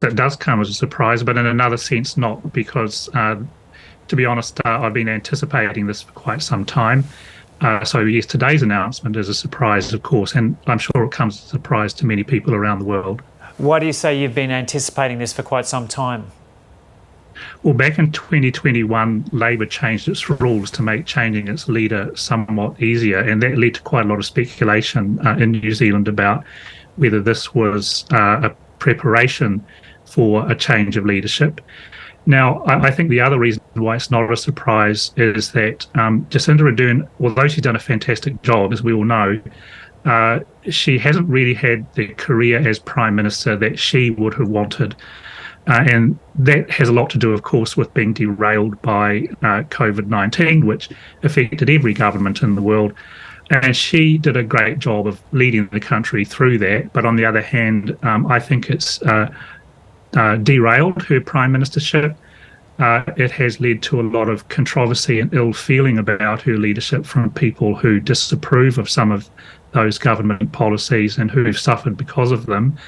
that does come as a surprise, but in another sense, not, because to be honest, I've been anticipating this for quite some time. So yes, today's announcement is a surprise, of course, and I'm sure it comes as a surprise to many people around the world. Why do you say you've been anticipating this for quite some time? Well, back in 2021, Labor changed its rules to make changing its leader somewhat easier, and that led to quite a lot of speculation in New Zealand about whether this was a preparation for a change of leadership. Now, I think the other reason why it's not a surprise is that Jacinda Ardern, although she's done a fantastic job, as we all know, she hasn't really had the career as Prime Minister that she would have wanted. And that has a lot to do, of course, with being derailed by COVID-19, which affected every government in the world. And she did a great job of leading the country through that. But on the other hand, I think it's derailed her prime ministership. It has led to a lot of controversy and ill feeling about her leadership from people who disapprove of some of those government policies and who've suffered because of them.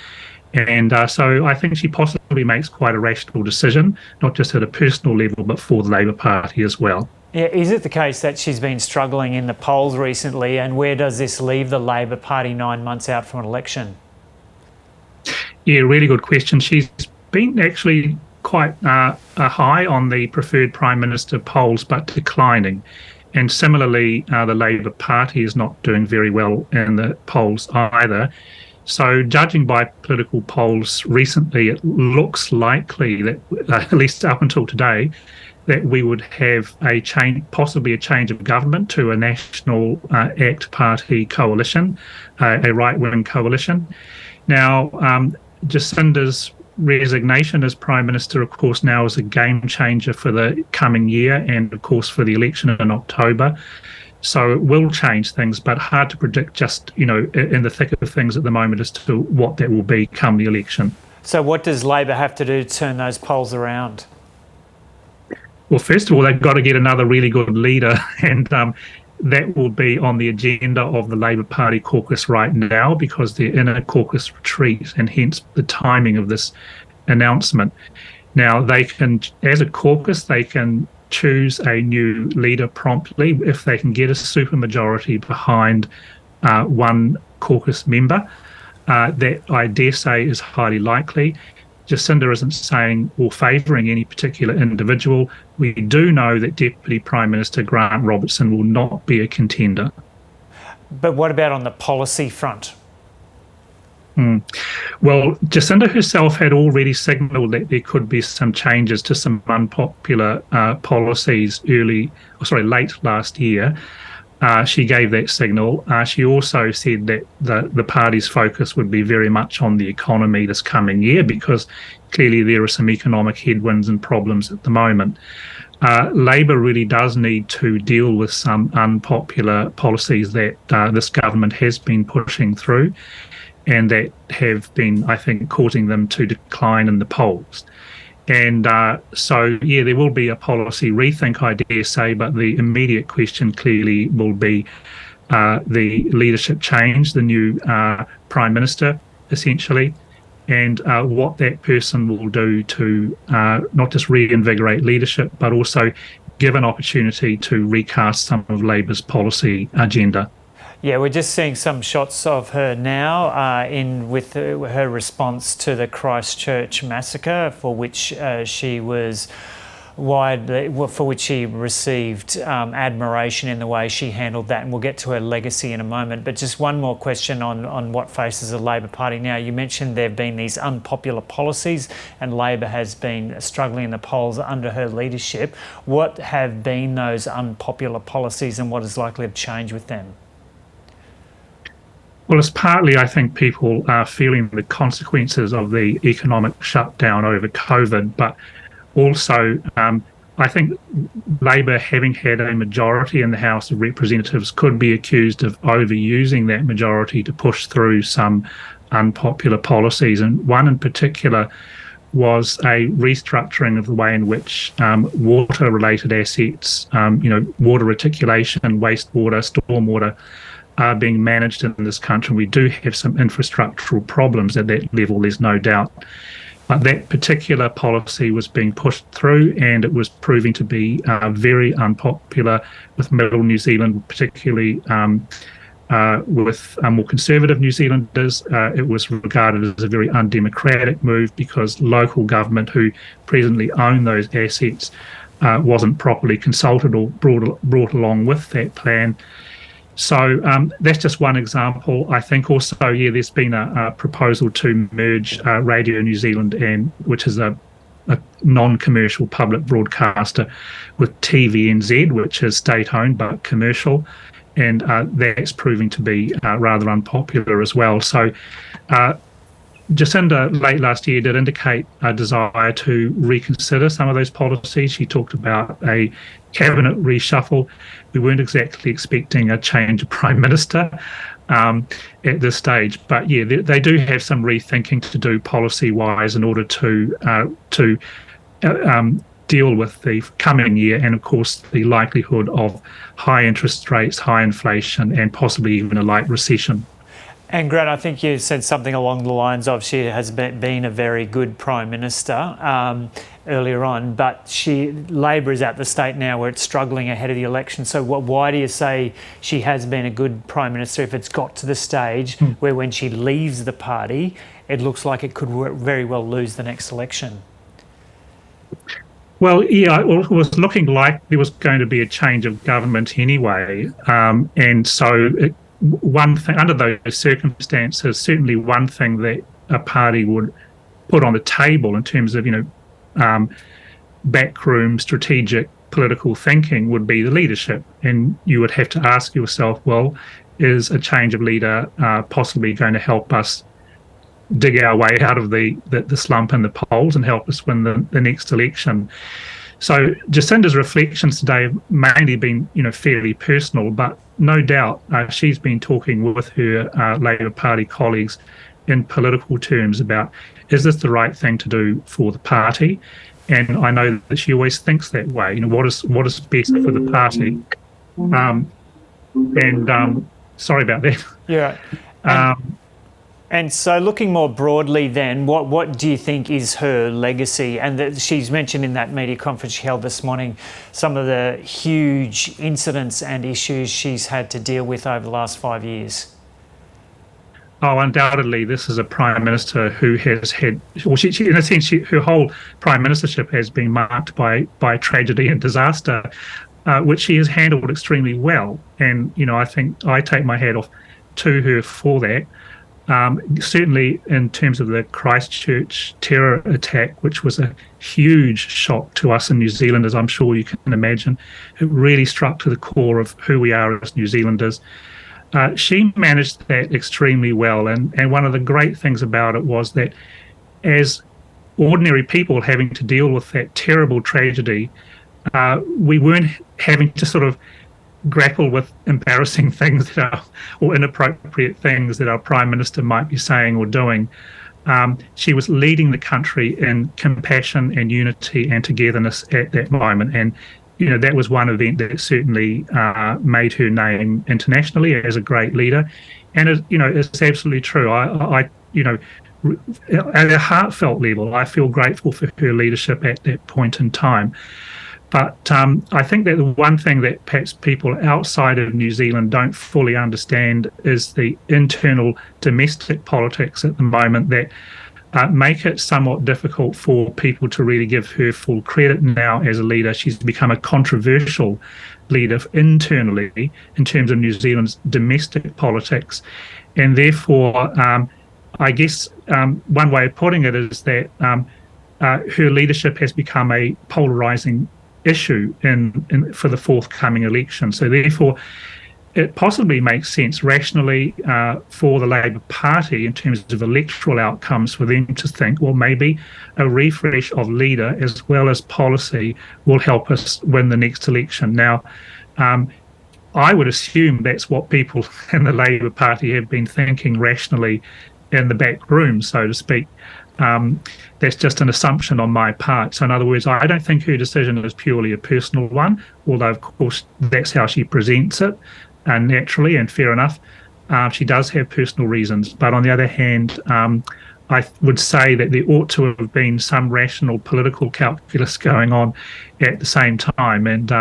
And so I think she possibly makes quite a rational decision, not just at a personal level, but for the Labor Party as well. Yeah, is it the case that she's been struggling in the polls recently, and where does this leave the Labor Party 9 months out from an election? Yeah, really good question. She's been actually quite high on the preferred Prime Minister polls, but declining. And similarly, the Labor Party is not doing very well in the polls either. So judging by political polls recently, it looks likely that, at least up until today, that we would have a change, possibly a change of government to a National ACT Party coalition, a right-wing coalition. Now, Jacinda's resignation as Prime Minister, of course, now is a game changer for the coming year and, of course, for the election in October. So it will change things, but hard to predict just, in the thick of things at the moment as to what that will be come the election. So what does Labor have to do to turn those polls around? Well, first of all, they've got to get another really good leader, and that will be on the agenda of the Labor Party caucus right now, because they're in a caucus retreat, and hence the timing of this announcement. Now, they can, as a caucus, they can choose a new leader promptly if they can get a supermajority behind one caucus member. That, I dare say, is highly likely. Jacinda isn't saying or favouring any particular individual. We do know that Deputy Prime Minister Grant Robertson will not be a contender. But what about on the policy front? Well, Jacinda herself had already signalled that there could be some changes to some unpopular policies late last year. She gave that signal. She also said that the party's focus would be very much on the economy this coming year, because clearly there are some economic headwinds and problems at the moment. Labor really does need to deal with some unpopular policies that this government has been pushing through, and that have been, I think, causing them to decline in the polls. And so, yeah, there will be a policy rethink, I dare say, but the immediate question clearly will be the leadership change, the new Prime Minister, essentially, and what that person will do to not just reinvigorate leadership, but also give an opportunity to recast some of Labor's policy agenda. Yeah, we're just seeing some shots of her now with her response to the Christchurch massacre, for which she received admiration in the way she handled that, and we'll get to her legacy in a moment. But just one more question on what faces the Labor Party now. You mentioned there have been these unpopular policies, and Labor has been struggling in the polls under her leadership. What have been those unpopular policies, and what is likely to change with them? Well, it's partly, I think, people are feeling the consequences of the economic shutdown over COVID, but also I think Labor, having had a majority in the House of Representatives, could be accused of overusing that majority to push through some unpopular policies. And one in particular was a restructuring of the way in which water-related assets, water reticulation, wastewater, stormwater, are being managed in this country. We do have some infrastructural problems at that level, there's no doubt. But that particular policy was being pushed through, and it was proving to be very unpopular with middle New Zealand, particularly with more conservative New Zealanders. It was regarded as a very undemocratic move because local government, who presently own those assets, wasn't properly consulted or brought along with that plan. So that's just one example. I think also, there's been a proposal to merge Radio New Zealand, which is a non-commercial public broadcaster, with TVNZ, which is state-owned but commercial, and that's proving to be rather unpopular as well. So Jacinda late last year did indicate a desire to reconsider some of those policies. She talked about a cabinet reshuffle. We weren't exactly expecting a change of prime minister at this stage, but they do have some rethinking to do policy-wise in order to deal with the coming year and, of course, the likelihood of high interest rates, high inflation, and possibly even a light recession. And Grant, I think you said something along the lines of she has been a very good Prime Minister earlier on, but Labor is at the state now where it's struggling ahead of the election. So why do you say she has been a good Prime Minister if it's got to the stage where when she leaves the party, it looks like it could very well lose the next election? Well, it was looking like there was going to be a change of government anyway, and so one thing under those circumstances, certainly one thing that a party would put on the table in terms of backroom strategic political thinking would be the leadership, and you would have to ask yourself, well, is a change of leader possibly going to help us dig our way out of the slump in the polls and help us win the next election? So Jacinda's reflections today have mainly been, fairly personal, but no doubt she's been talking with her Labour Party colleagues in political terms about, is this the right thing to do for the party? And I know that she always thinks that way. What is best for the party? Sorry about that. Yeah. And so looking more broadly then, what do you think is her legacy? And she's mentioned in that media conference she held this morning some of the huge incidents and issues she's had to deal with over the last 5 years. Oh, undoubtedly, this is a Prime Minister who has had, well, she in a sense, her whole Prime Ministership has been marked by tragedy and disaster, which she has handled extremely well. And, I think I take my hat off to her for that. Certainly in terms of the Christchurch terror attack, which was a huge shock to us in New Zealand, as I'm sure you can imagine. It really struck to the core of who we are as New Zealanders. She managed that extremely well, and one of the great things about it was that as ordinary people having to deal with that terrible tragedy, we weren't having to sort of grapple with embarrassing things or inappropriate things that our Prime Minister might be saying or doing. She was leading the country in compassion and unity and togetherness at that moment. And, that was one event that certainly made her name internationally as a great leader. And, it's absolutely true. I at a heartfelt level, I feel grateful for her leadership at that point in time. But I think that the one thing that perhaps people outside of New Zealand don't fully understand is the internal domestic politics at the moment that make it somewhat difficult for people to really give her full credit now as a leader. She's become a controversial leader internally in terms of New Zealand's domestic politics. And therefore, I guess one way of putting it is that her leadership has become a polarising issue for the forthcoming election. So therefore, it possibly makes sense rationally for the Labour Party in terms of electoral outcomes for them to think, well, maybe a refresh of leader as well as policy will help us win the next election. Now, I would assume that's what people in the Labour Party have been thinking rationally in the back room, so to speak. That's just an assumption on my part. So in other words, I don't think her decision is purely a personal one, although of course that's how she presents it, naturally, and fair enough. She does have personal reasons, but on the other hand, I would say that there ought to have been some rational political calculus going on at the same time. And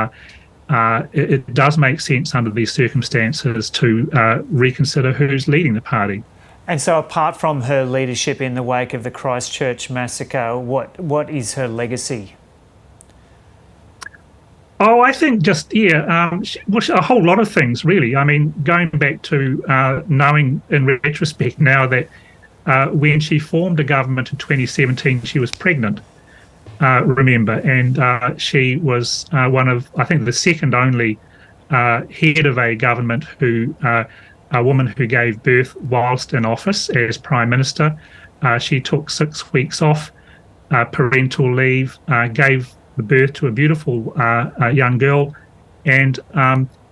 it does make sense under these circumstances to reconsider who's leading the party. And so apart from her leadership in the wake of the Christchurch massacre, what is her legacy? Oh, I think just, a whole lot of things, really. I mean, going back to knowing in retrospect now that when she formed a government in 2017, she was pregnant, remember, and she was one of, I think, the second only head of a government a woman who gave birth whilst in office as Prime Minister. She took 6 weeks off parental leave, gave the birth to a beautiful young girl, and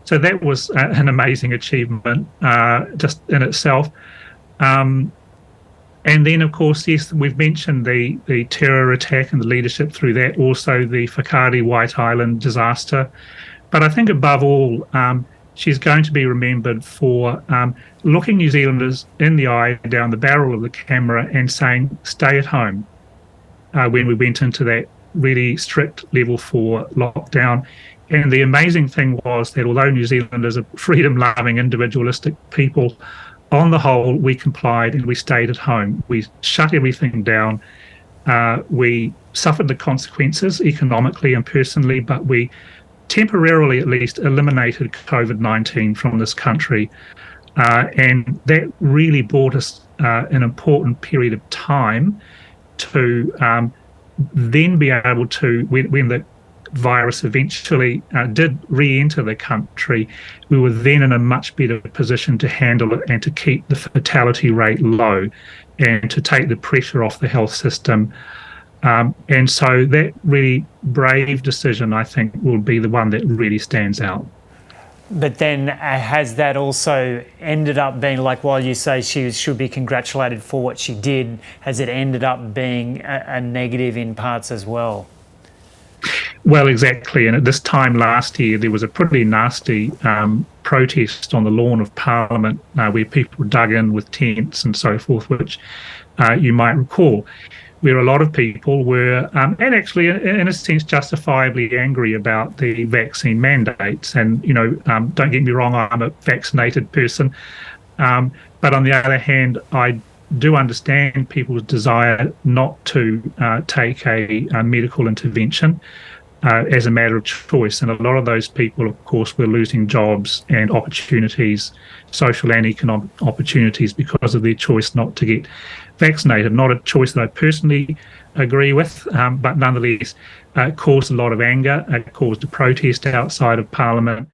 so that was an amazing achievement just in itself. And then, of course, yes, we've mentioned the terror attack and the leadership through that, also the Whakaari White Island disaster. But I think above all, she's going to be remembered for looking New Zealanders in the eye down the barrel of the camera and saying, stay at home, when we went into that really strict level 4 lockdown. And the amazing thing was that although New Zealanders are freedom-loving, individualistic people, on the whole, we complied and we stayed at home. We shut everything down. We suffered the consequences economically and personally, but we temporarily at least eliminated COVID-19 from this country. And that really brought us an important period of time to then be able to, when the virus eventually did re-enter the country, we were then in a much better position to handle it and to keep the fatality rate low and to take the pressure off the health system. And so that really brave decision, I think, will be the one that really stands out. But then has that also ended up being, like, while you say she should be congratulated for what she did, has it ended up being a negative in parts as well? Well, exactly. And at this time last year, there was a pretty nasty protest on the lawn of Parliament where people dug in with tents and so forth, which you might recall, where a lot of people were, and actually, in a sense, justifiably angry about the vaccine mandates. And, don't get me wrong, I'm a vaccinated person. But on the other hand, I do understand people's desire not to take a medical intervention as a matter of choice. And a lot of those people, of course, were losing jobs and opportunities, social and economic opportunities, because of their choice not to get vaccinated. Not a choice that I personally agree with, but nonetheless caused a lot of anger. It caused a protest outside of Parliament.